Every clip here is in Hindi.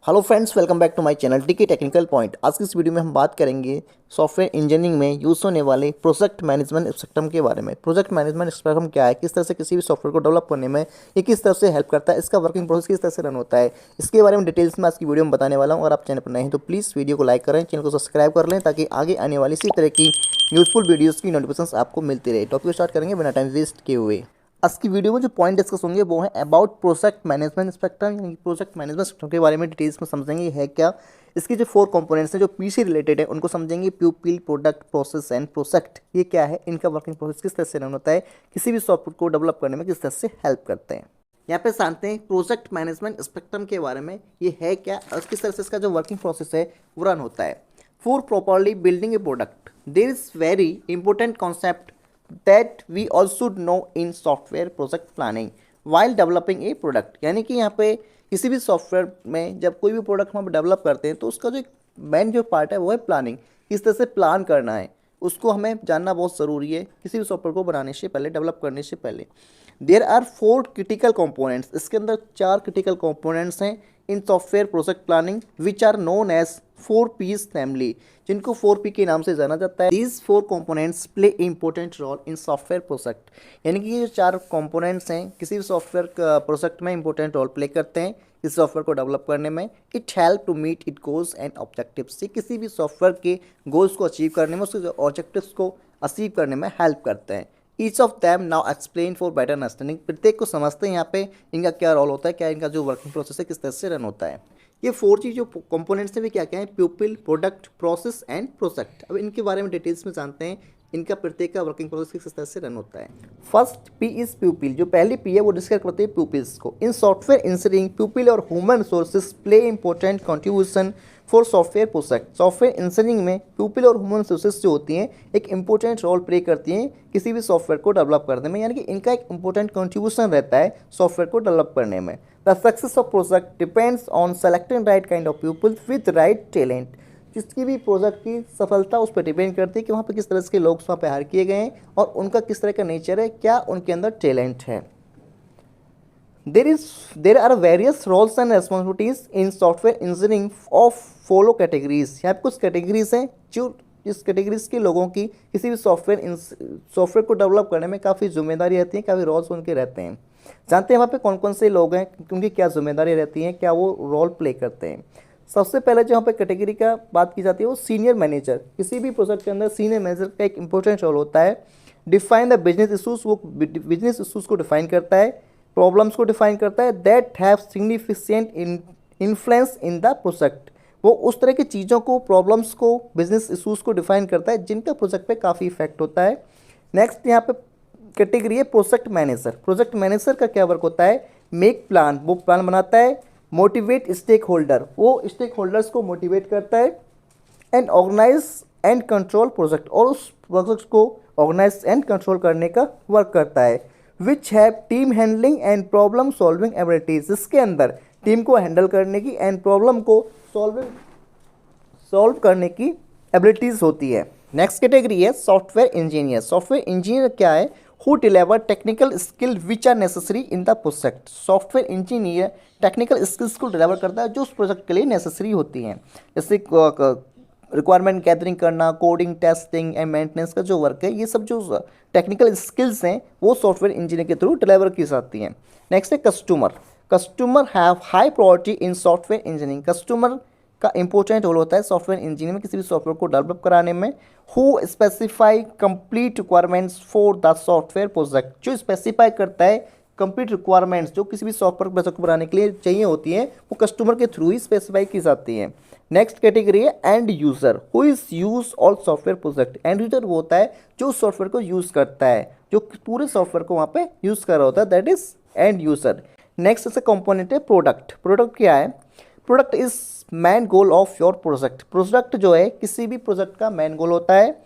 Hello friends, welcome back to my channel TK technical point. आज की इस वीडियो में हम बात करेंगे सॉफ्टवेयर इंजीनियरिंग में यूज़ होने वाले प्रोजेक्ट मैनेजमेंट सिस्टम के बारे में। प्रोजेक्ट मैनेजमेंट सिस्टम क्या है, किस तरह से किसी भी सॉफ्टवेयर को डेवलप करने में ये किस तरह से हेल्प करता है, इसका वर्किंग प्रोसेस किस तरह से रन होता है, इसके बारे में डिटेल्स में आज की वीडियो में बताने वाला हूँ। और आप चैनल पर नए हैं तो प्लीज़ वीडियो को लाइक करें, चैनल को सब्सक्राइब कर लें ताकि आगे आने वाली इसी तरह की यूजफुल वीडियोज़ की नोटिफिकेशन आपको मिलती रहे। टॉपिक स्टार्ट करेंगे बिना टाइम वेस्ट किए हुए। आज की वीडियो में जो पॉइंट डिस्कस होंगे वो है अबाउट प्रोजेक्ट मैनेजमेंट स्पेक्ट्रम, यानी प्रोजेक्ट मैनेजमेंट सिस्टम के बारे में डिटेल्स में समझेंगे है क्या। इसकी जो 4 कंपोनेंट्स हैं जो पी से रिलेटेड है उनको समझेंगे। प्यूपिल, प्रोडक्ट, प्रोसेस एंड प्रोजेक्ट, ये क्या है, इनका वर्किंग प्रोसेस किस तरह से रन होता है, किसी भी सॉफ्टवेयर को डेवलप करने में किस तरह से हेल्प करते हैं। यहाँ पे जानते हैं प्रोजेक्ट मैनेजमेंट स्पेक्ट्रम के बारे में, ये है क्या और किस तरह से इसका जो वर्किंग प्रोसेस है वो रन होता है। For properly building a product there is very important concept that we all should know in software project planning while developing a product। यानी कि यहाँ पे किसी भी सॉफ्टवेयर में जब कोई भी प्रोडक्ट हम डेवलप करते हैं तो उसका जो मेन जो पार्ट है वो है प्लानिंग। किस तरह से प्लान करना है उसको हमें जानना बहुत ज़रूरी है किसी भी सॉफ्टवेयर को बनाने से पहले, डेवलप करने से पहले। देयर आर 4 क्रिटिकल कंपोनेंट्स, इसके अंदर 4 क्रिटिकल कंपोनेंट्स हैं in software project planning which are known as 4Ps family, जिनको 4P के नाम से जाना जाता है। These 4 components play important role in software project, यानी कि ये 4 कंपोनेंट्स हैं किसी भी सॉफ्टवेयर प्रोजेक्ट में इंपॉर्टेंट रोल प्ले करते हैं इस सॉफ्टवेयर को डेवलप करने में। It help to meet it goals and objectives, ये किसी भी सॉफ्टवेयर के गोल्स को अचीव करने में, उसके ऑब्जेक्टिव्स को अचीव करने में हेल्प करते हैं। Each of them now explain for better understanding, प्रत्येक को समझते हैं यहाँ पे इनका क्या रोल होता है, क्या इनका जो वर्किंग प्रोसेस है किस तरह से रन होता है। ये 4 चीज़ जो कंपोनेंट्स हैं वे क्या क्या हैं, प्यूपिल, प्रोडक्ट, प्रोसेस एंड प्रोजेक्ट। अब इनके बारे में डिटेल्स में जानते हैं इनका प्रत्येक का वर्किंग प्रोसेस किस तरह से रन होता है। फर्स्ट पी इज प्यूपिल, जो पहली पी है वो डिस्कस करते हैं प्यूपिल्स को। इन सॉफ्टवेयर इंजीनियरिंग प्यूपिल और human resources play important contribution for software project. Software engineering में प्यूपिल और ह्यूमन रिसोर्सेज जो होती हैं एक इंपॉर्टेंट रोल प्ले करती हैं किसी भी सॉफ्टवेयर को डेवलप करने में, यानी कि इनका एक इंपॉर्टेंट कंट्रीब्यूशन रहता है सॉफ्टवेयर को डेवलप करने में। The success of project depends on selecting right kind of people with right talent, जिसकी भी प्रोजेक्ट की सफलता उस पर डिपेंड करती है कि वहाँ पे किस तरह के लोग वहाँ पे हायर किए गए हैं और उनका किस तरह का नेचर है, क्या उनके अंदर टैलेंट है। There are various roles and responsibilities in software engineering of follow categories. यहाँ पे कुछ कैटेगरीज हैं जो इस कैटेगरीज के लोगों की किसी भी सॉफ्टवेयर को डेवलप करने में काफ़ी जिम्मेदारी रहती है, काफ़ी रोल्स उनके रहते हैं। जानते हैं वहाँ पे कौन कौन से लोग हैं, उनकी क्या जिम्मेदारी रहती है, क्या वो रोल प्ले करते हैं। सबसे पहले जो यहाँ पे कैटेगरी का बात की जाती है वो सीनियर मैनेजर। किसी भी प्रोजेक्ट के अंदर सीनियर मैनेजर का एक इंपॉर्टेंट रोल होता है। डिफाइन द बिजनेस इशूज़, वो बिजनेस इशूज़ को डिफाइन करता है, प्रॉब्लम्स को डिफाइन करता है। That have significant influence in the project, वो उस तरह की चीज़ों को, प्रॉब्लम्स को, बिजनेस इशूज़ को डिफाइन करता है जिनका प्रोजेक्ट पे काफ़ी इफेक्ट होता है। नेक्स्ट यहाँ पे कैटेगरी है प्रोजेक्ट मैनेजर। प्रोजेक्ट मैनेजर का क्या वर्क होता है, मेक प्लान, वो प्लान बनाता है। मोटिवेट स्टेक होल्डर, वो स्टेक होल्डर्स को मोटिवेट करता है। And organise and control project, और उस प्रोजेक्ट को ऑर्गेनाइज एंड कंट्रोल करने का वर्क करता है। Which have team handling and problem solving abilities, इसके अंदर टीम को हैंडल करने की एंड प्रॉब्लम को सॉल्व करने की एबिलिटीज होती है। नेक्स्ट कैटेगरी है सॉफ्टवेयर इंजीनियर। सॉफ्टवेयर इंजीनियर क्या है, who deliver technical skill which are necessary in the project. Software engineer technical skills को डिलीवर करता है जो उस प्रोजेक्ट के लिए नेसेसरी होती हैं, जैसे रिक्वायरमेंट गैदरिंग करना, कोडिंग, टेस्टिंग एंड मेंटेनेंस का जो वर्क है, ये सब जो टेक्निकल स्किल्स हैं वो सॉफ्टवेयर इंजीनियर के थ्रू डिलीवर की जाती हैं। नेक्स्ट है customer. Customer have high priority in software engineering. Customer का इंपॉर्टेंट रोल होता है सॉफ्टवेयर इंजीनियर में किसी भी सॉफ्टवेयर को डेवलप कराने में। Who specify complete requirements for the software project, जो स्पेसिफाई करता है कंप्लीट रिक्वायरमेंट्स जो किसी भी सॉफ्टवेयर प्रोजेक्ट को बनाने के लिए चाहिए होती हैं, वो कस्टमर के थ्रू ही स्पेसिफाई की जाती हैं। नेक्स्ट कैटेगरी है end user, who is use all software project. End user वो होता है जो उस सॉफ्टवेयर को यूज़ करता है, जो पूरे सॉफ्टवेयर को वहाँ पे यूज़ कर रहा होता है, that is end user. Next ऐसे कंपोनेंट है प्रोडक्ट। प्रोडक्ट क्या है, product is man goal of your project. Project जो है किसी भी प्रोजेक्ट का मैन गोल होता है।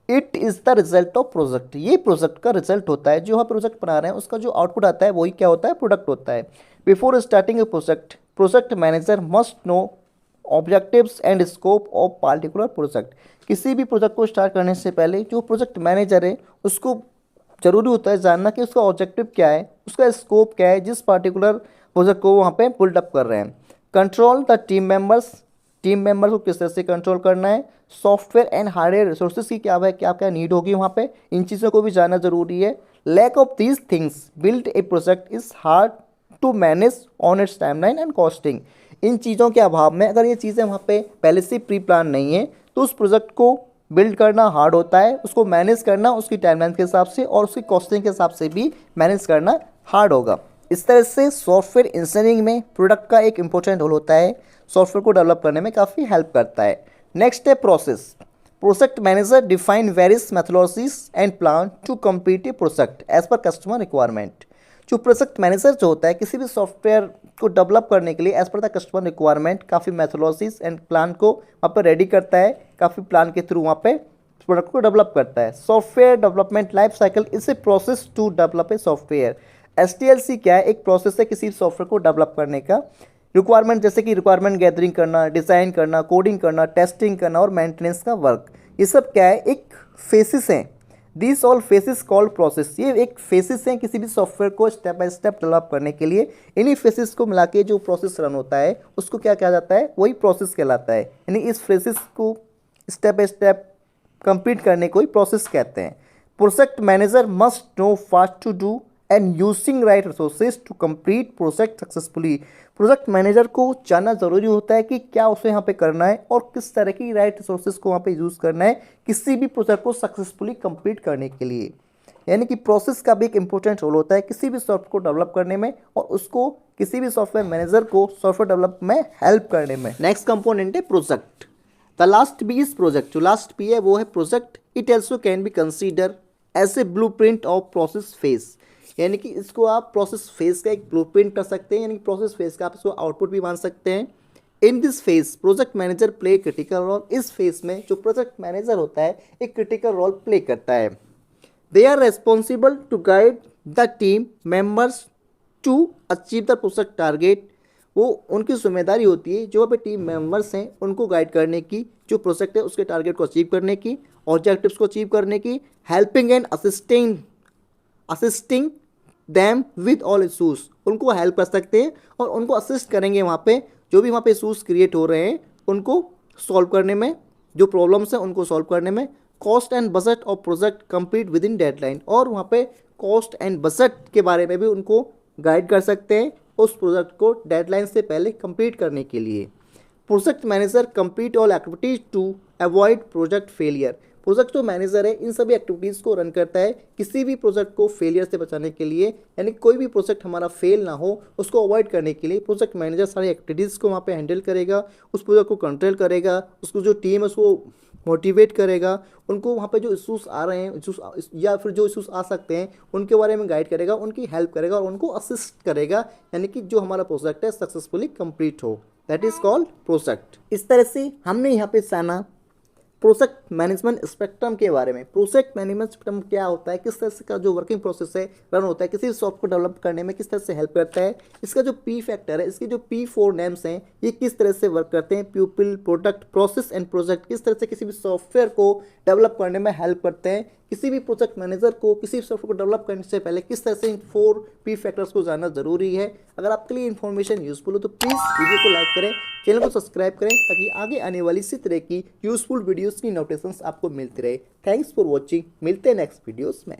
It is the result of project, ये प्रोजेक्ट का रिजल्ट होता है, जो हम प्रोजेक्ट बना रहे हैं उसका जो आउटपुट आता है वही क्या होता है, प्रोडक्ट होता है। Before starting A project, project manager must no objectives and scope of particular project. किसी भी प्रोजेक्ट को स्टार्ट करने से पहले जो प्रोजेक्ट मैनेजर है उसको जरूरी होता है जानना कि उसका ऑब्जेक्टिव क्या है, उसका स्कोप क्या है, जिस पार्टिकुलर प्रोजेक्ट को वहाँ पे बिल्डअप कर रहे हैं। कंट्रोल द टीम मेंबर्स को किस तरह से कंट्रोल करना है, सॉफ्टवेयर एंड हार्डवेयर रिसोर्सेज की क्या क्या नीड होगी वहाँ पे, इन चीज़ों को भी जानना जरूरी है। Lack of these things build a project is hard to manage on its timeline and costing. इन चीज़ों के अभाव में अगर ये चीज़ें वहाँ पे पहले से प्री प्लान नहीं है तो उस प्रोजेक्ट को बिल्ड करना हार्ड होता है, उसको मैनेज करना उसकी टाइमलाइन के हिसाब से और उसकी कॉस्टिंग के हिसाब से भी मैनेज करना हार्ड होगा। इस तरह से सॉफ्टवेयर इंजीनियरिंग में प्रोडक्ट का एक इंपॉर्टेंट रोल होता है, सॉफ्टवेयर को डेवलप करने में काफ़ी हेल्प करता है। नेक्स्ट है process. Project manager define various methodologies and plan to complete a project as per customer requirement. जो प्रोजेक्ट मैनेजर जो होता है किसी भी सॉफ्टवेयर को डेवलप करने के लिए as per the customer requirement काफ़ी मेथोडोलॉजीज एंड प्लान को वहाँ पर रेडी करता है, काफ़ी प्लान के थ्रू वहाँ पे प्रोडक्ट को डेवलप करता है। Software development life cycle is a process to develop a software. SDLC क्या है, एक प्रोसेस है किसी सॉफ्टवेयर को डेवलप करने का। रिक्वायरमेंट जैसे कि रिक्वायरमेंट गैदरिंग करना, डिज़ाइन करना, कोडिंग करना, टेस्टिंग करना और मेंटेनेंस का वर्क, ये सब क्या है, एक फेसिस हैं। This all faces called process, ये एक फेसिस हैं किसी भी सॉफ्टवेयर को स्टेप बाय स्टेप डेवलप करने के लिए। इन्हीं फेसिस को मिला के जो प्रोसेस रन होता है उसको क्या कहा जाता है, वही प्रोसेस कहलाता है। यानी इस फेसिस को स्टेप बाय स्टेप कंप्लीट करने को ही प्रोसेस कहते हैं। Project manager must know what to do and using right resources to complete project successfully. Project manager को जानना जरूरी होता है कि क्या उसे यहाँ पे करना है और किस तरह की राइट रिसोर्सेज को वहाँ पे यूज़ करना है किसी भी प्रोजेक्ट को सक्सेसफुली कंप्लीट करने के लिए। यानी कि प्रोसेस का भी एक इंपॉर्टेंट रोल होता है किसी भी सॉफ्टवेयर को डेवलप करने में और उसको किसी भी सॉफ्टवेयर मैनेजर को सॉफ्टवेयर डेवलप में हेल्प करने में। नेक्स्ट कंपोनेंट है project. The last P is project. जो लास्ट पी है वो है project. It also can be consider as a blueprint of process phase. यानी कि इसको आप प्रोसेस फेज का एक ब्लूप्रिंट कर सकते हैं, यानी कि प्रोसेस फेज का आप इसको आउटपुट भी मान सकते हैं। In this phase project manager play critical role. इस फेज में जो प्रोजेक्ट मैनेजर होता है एक क्रिटिकल रोल प्ले करता है। They are responsible to guide the team members to achieve the project target. वो उनकी जिम्मेदारी होती है जो पे टीम मेंबर्स हैं उनको गाइड करने की, जो प्रोजेक्ट है उसके टारगेट को अचीव करने की, ऑब्जेक्टिव्स को अचीव करने की, helping and assisting them with all issues. उनको हेल्प कर सकते हैं और उनको असिस्ट करेंगे वहाँ पे जो भी वहाँ पे इशूज़ क्रिएट हो रहे हैं उनको सॉल्व करने में, जो प्रॉब्लम्स हैं उनको सॉल्व करने में। Cost and budget of project complete with in deadline. और वहाँ पे कॉस्ट एंड बजट के बारे में भी उनको गाइड कर सकते हैं उस प्रोजेक्ट को डेडलाइन से पहले कंप्लीट करने के लिए। Project manager complete all activities to avoid project failure. Project जो मैनेजर है इन सभी एक्टिविटीज़ को रन करता है किसी भी प्रोजेक्ट को फेलियर से बचाने के लिए, यानी कोई भी प्रोजेक्ट हमारा फेल ना हो उसको अवॉइड करने के लिए प्रोजेक्ट मैनेजर सारी एक्टिविटीज़ को वहाँ पे हैंडल करेगा, उस प्रोजेक्ट को कंट्रोल करेगा, उसको जो टीम है उसको मोटिवेट करेगा, उनको वहाँ पे जो इशूज़ आ रहे हैं या फिर जो इशूज़ आ सकते हैं उनके बारे में गाइड करेगा, उनकी हेल्प करेगा और उनको असिस्ट करेगा, यानी कि जो हमारा प्रोजेक्ट है सक्सेसफुली कंप्लीट हो। That is called project. इस तरह से हमने यहाँ पे जाना प्रोजेक्ट मैनेजमेंट स्पेक्ट्रम के बारे में। प्रोजेक्ट मैनेजमेंट स्पेक्ट्रम क्या होता है, किस तरह से का जो वर्किंग प्रोसेस है रन होता है, किसी भी सॉफ्टवेयर को डेवलप करने में किस तरह से हेल्प करता है, इसका जो पी फैक्टर है, इसके जो P4 नेम्स हैं ये किस तरह से वर्क करते हैं, people, product, process and project किस तरह से किसी भी सॉफ्टवेयर को डेवलप करने में हेल्प करते हैं। किसी भी प्रोजेक्ट मैनेजर को किसी भी सॉफ्टवेयर को डेवलप करने से पहले किस तरह से इन 4 P फैक्टर्स को जानना जरूरी है। अगर आपके लिए इन्फॉर्मेशन यूजफुल हो तो प्लीज़ वीडियो को लाइक करें, चैनल को सब्सक्राइब करें ताकि आगे आने वाली इसी तरह की यूजफुल वीडियोस की नोटिफिकेशंस आपको मिलती रहे। थैंक्स फॉर वॉचिंग, मिलते हैं नेक्स्ट वीडियोस में।